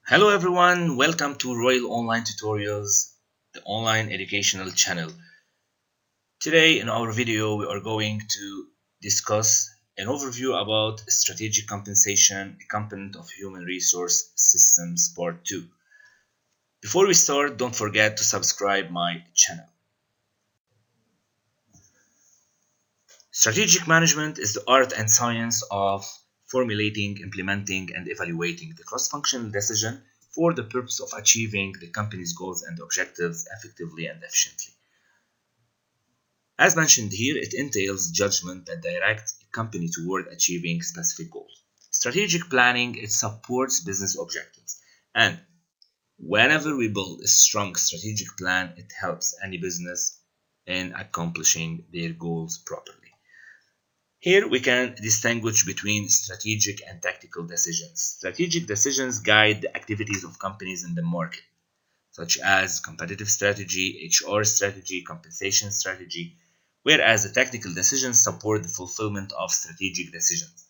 Hello everyone, welcome to Royal Online Tutorials, the online educational channel. Today in our video we are going to discuss an overview about strategic compensation, a component of human resource systems part 2. Before we start, don't forget to subscribe my channel. Strategic management is the art and science of formulating, implementing, and evaluating the cross-functional decision for the purpose of achieving the company's goals and objectives effectively and efficiently. As mentioned here, it entails judgment that directs a company toward achieving specific goals. Strategic planning, it supports business objectives. And whenever we build a strong strategic plan, it helps any business in accomplishing their goals properly. Here we can distinguish between strategic and tactical decisions. Strategic decisions guide the activities of companies in the market, such as competitive strategy, HR strategy, compensation strategy, whereas the tactical decisions support the fulfillment of strategic decisions,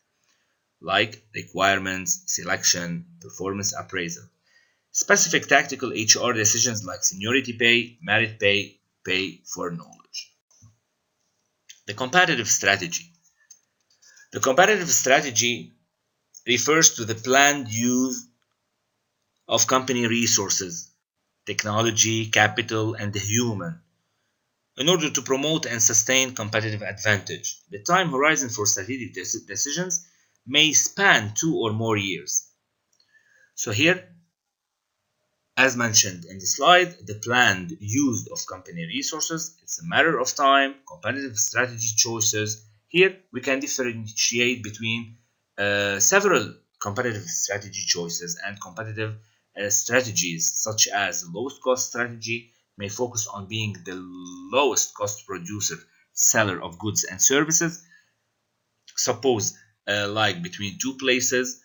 like requirements, selection, performance appraisal. Specific tactical HR decisions like seniority pay, merit pay, pay for knowledge. The competitive strategy. The competitive strategy refers to the planned use of company resources, technology, capital, and the human in order to promote and sustain competitive advantage. The time horizon for strategic decisions may span 2 or more years. So here, as mentioned in the slide, the planned use of company resources, it's a matter of time, competitive strategy choices. Here we can differentiate between several competitive strategy choices and competitive strategies, such as lowest cost strategy may focus on being the lowest cost producer, seller of goods and services. Suppose like between two places,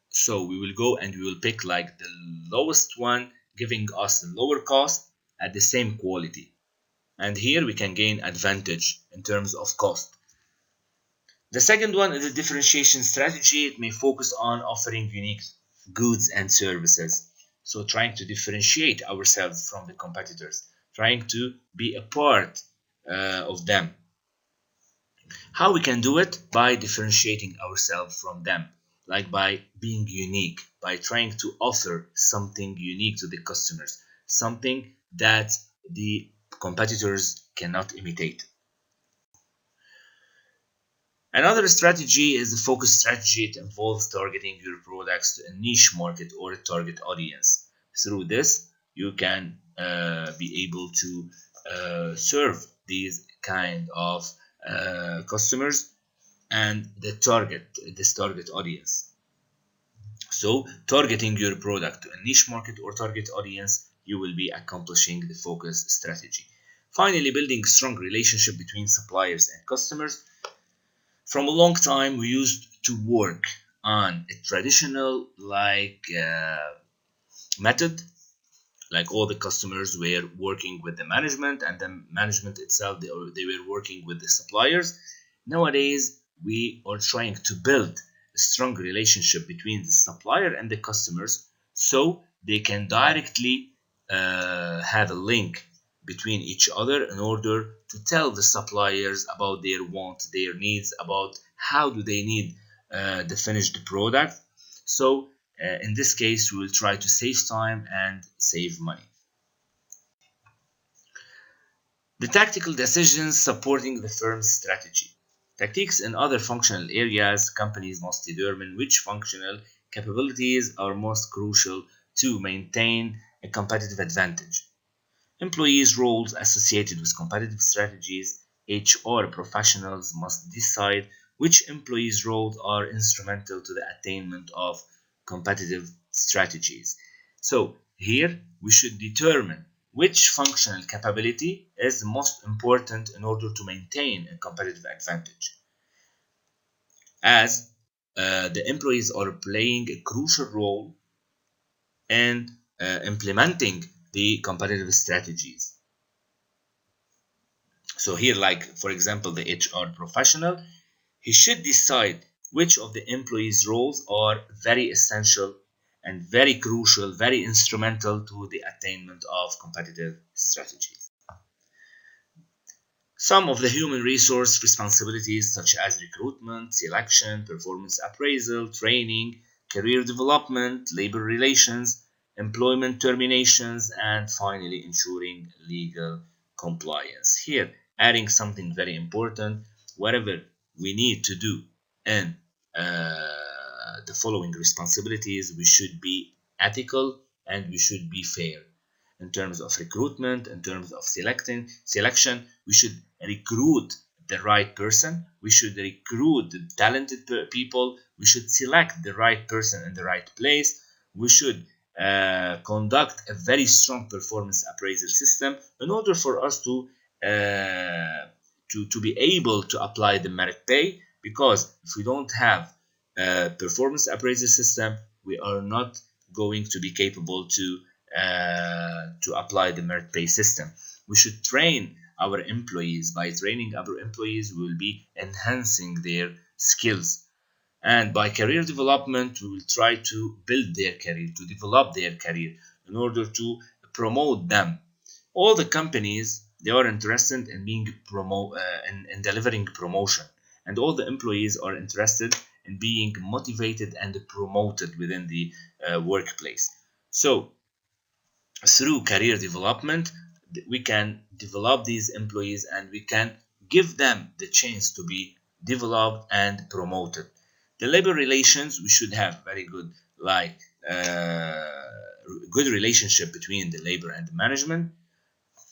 so we will go and we will pick like the lowest one, giving us the lower cost at the same quality, and here we can gain advantage in terms of cost. The second one is a differentiation strategy. It may focus on offering unique goods and services, so trying to differentiate ourselves from the competitors, trying to be a part of them. How we can do it? By differentiating ourselves from them, like by being unique, by trying to offer something unique to the customers, something that the competitors cannot imitate. Another strategy is the focus strategy. It involves targeting your products to a niche market or a target audience. Through this, you can be able to serve these kind of customers and this target audience. So, targeting your product to a niche market or target audience, you will be accomplishing the focus strategy. Finally, building strong relationship between suppliers and customers. From a long time, we used to work on a traditional method, like all the customers were working with the management, and the management itself, they were working with the suppliers. Nowadays, we are trying to build a strong relationship between the supplier and the customers, so they can directly have a link between each other in order to tell the suppliers about their wants, their needs, about how do they need the finished product. So in this case, we will try to save time and save money. The tactical decisions supporting the firm's strategy. Tactics in other functional areas, companies must determine which functional capabilities are most crucial to maintain a competitive advantage. Employees' roles associated with competitive strategies. HR professionals must decide which employees' roles are instrumental to the attainment of competitive strategies. So here we should determine which functional capability is most important in order to maintain a competitive advantage, as the employees are playing a crucial role in implementing the competitive strategies. So here, like for example, the HR professional, he should decide which of the employees' roles are very essential and very crucial, very instrumental to the attainment of competitive strategies. Some of the human resource responsibilities such as recruitment, selection, performance appraisal, training, career development, labor relations, employment terminations, and finally ensuring legal compliance. Here, adding something very important, whatever we need to do in the following responsibilities, we should be ethical and we should be fair. In terms of recruitment, in terms of selection, we should recruit the right person, we should recruit the talented people, we should select the right person in the right place, we should conduct a very strong performance appraisal system in order for us to be able to apply the merit pay, because if we don't have a performance appraisal system, we are not going to be capable to apply the merit pay system. We should train our employees. By training our employees, we will be enhancing their skills. And by career development, we will try to build their career, to develop their career in order to promote them. All the companies, they are interested in being in delivering promotion, and all the employees are interested in being motivated and promoted within the workplace. So through career development, we can develop these employees and we can give them the chance to be developed and promoted. The labor relations, we should have very good, like good relationship between the labor and the management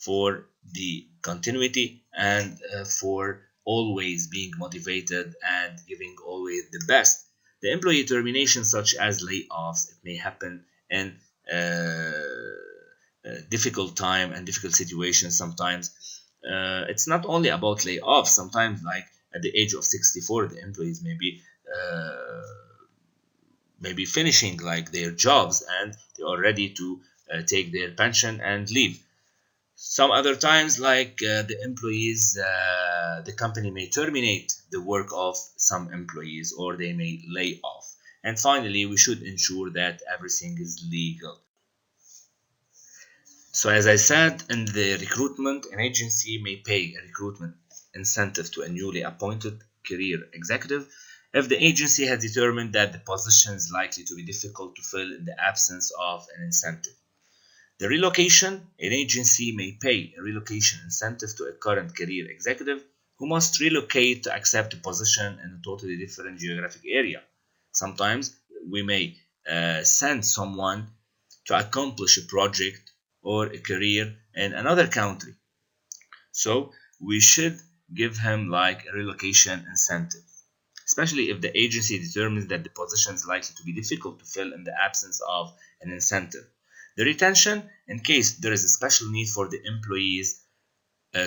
for the continuity and for always being motivated and giving always the best. The employee termination, such as layoffs, it may happen in difficult time and difficult situations. Sometimes it's not only about layoffs. Sometimes, like at the age of 64, the employees may be finishing like their jobs and they are ready to take their pension and leave. Some other times, like the employees, the company may terminate the work of some employees or they may lay off. And finally, we should ensure that everything is legal. So as I said, in the recruitment, an agency may pay a recruitment incentive to a newly appointed career executive if the agency has determined that the position is likely to be difficult to fill in the absence of an incentive. The relocation, an agency may pay a relocation incentive to a current career executive who must relocate to accept a position in a totally different geographic area. Sometimes we may send someone to accomplish a project or a career in another country. So we should give him like a relocation incentive, especially if the agency determines that the position is likely to be difficult to fill in the absence of an incentive. The retention, in case there is a special need for the employee's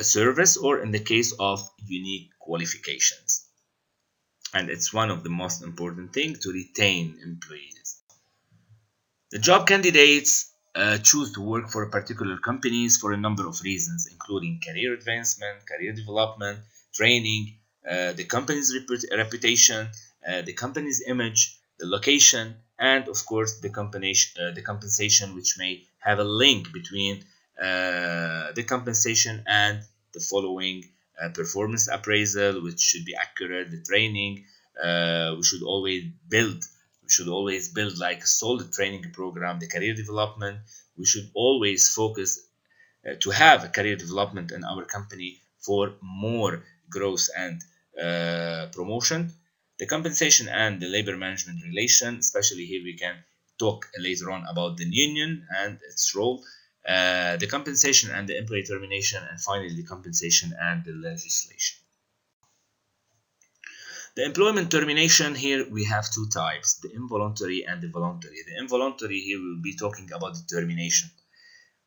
service or in the case of unique qualifications. And it's one of the most important things to retain employees. The job candidates choose to work for particular companies for a number of reasons, including career advancement, career development, training, the company's reputation, the company's image, the location, and of course the compensation, which may have a link between the compensation and the following performance appraisal, which should be accurate, the training. We should always build like a solid training program, the career development. We should always focus to have a career development in our company for more growth and promotion. The compensation and the labor management relation, especially here we can talk later on about the union and its role, the compensation and the employee termination, and finally the compensation and the legislation. The employment termination, here we have two types, the involuntary and the voluntary. The involuntary, here we will be talking about the termination.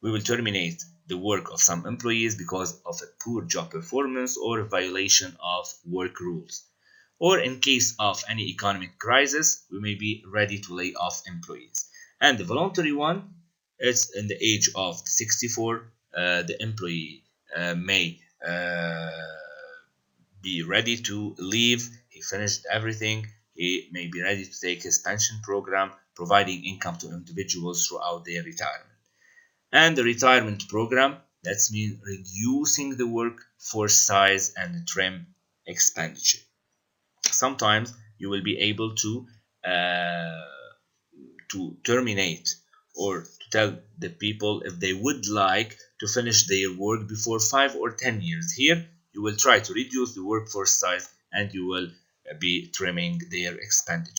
We will terminate the work of some employees because of a poor job performance or a violation of work rules. Or in case of any economic crisis, we may be ready to lay off employees. And the voluntary one is in the age of 64, the employee may be ready to leave. He finished everything. he may be ready to take his pension program, providing income to individuals throughout their retirement. And the retirement program, that's mean reducing the workforce size and trim expenditure. Sometimes you will be able to terminate or to tell the people if they would like to finish their work before 5 or 10 years. Here you will try to reduce the workforce size and you will be trimming their expenditure.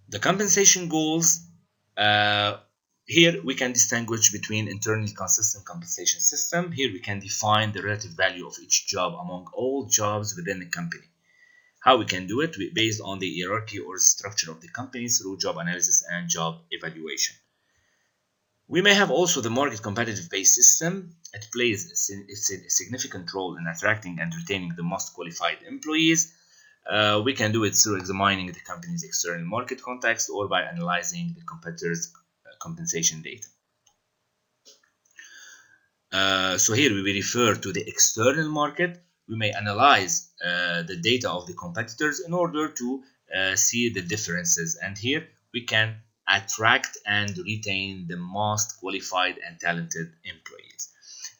The compensation goals, here we can distinguish between internally consistent compensation system. Here we can define the relative value of each job among all jobs within the company. How we can do it? Based on the hierarchy or structure of the company through job analysis and job evaluation. We may have also the market competitive pay system. It plays a significant role in attracting and retaining the most qualified employees. We can do it through examining the company's external market context or by analyzing the competitors' compensation data. So here we refer to the external market. We may analyze the data of the competitors in order to see the differences, and here we can attract and retain the most qualified and talented employees.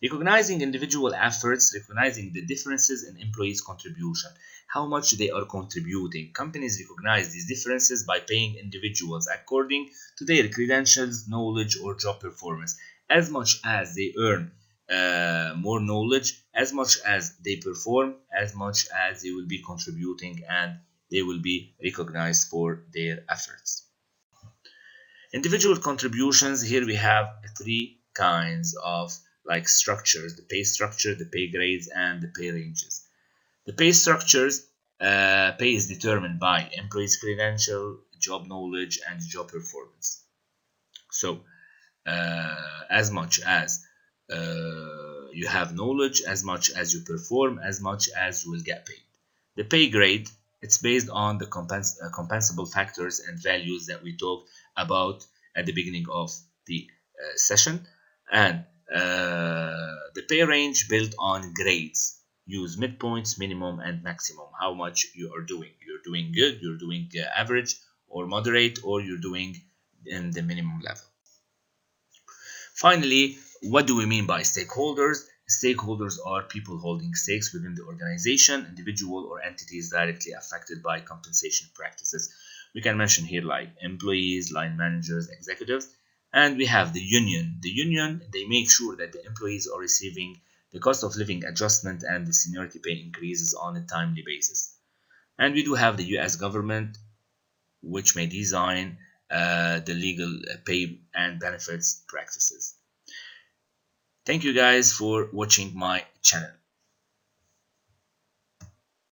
Recognizing individual efforts, recognizing the differences in employees' contribution, how much they are contributing. Companies recognize these differences by paying individuals according to their credentials, knowledge, or job performance. As much as they earn more knowledge, as much as they perform, as much as they will be contributing and they will be recognized for their efforts. Individual contributions, here we have three kinds of structures: the pay structure, the pay grades, and the pay ranges. The pay structures, pay is determined by employees' credential, job knowledge, and job performance. So as much as you have knowledge, as much as you perform, as much as you will get paid. The pay grade, it's based on the compensable factors and values that we talked about at the beginning of the session, and the pay range built on grades. Use midpoints, minimum, and maximum. How much you are doing. You're doing good, you're doing average or moderate, or you're doing in the minimum level. Finally, what do we mean by stakeholders? Stakeholders are people holding stakes within the organization, individual or entities directly affected by compensation practices. We can mention here like employees, line managers, executives, and we have the union. The union, they make sure that the employees are receiving the cost of living adjustment and the seniority pay increases on a timely basis. And we do have the US government, which may design the legal pay and benefits practices. Thank you guys for watching my channel.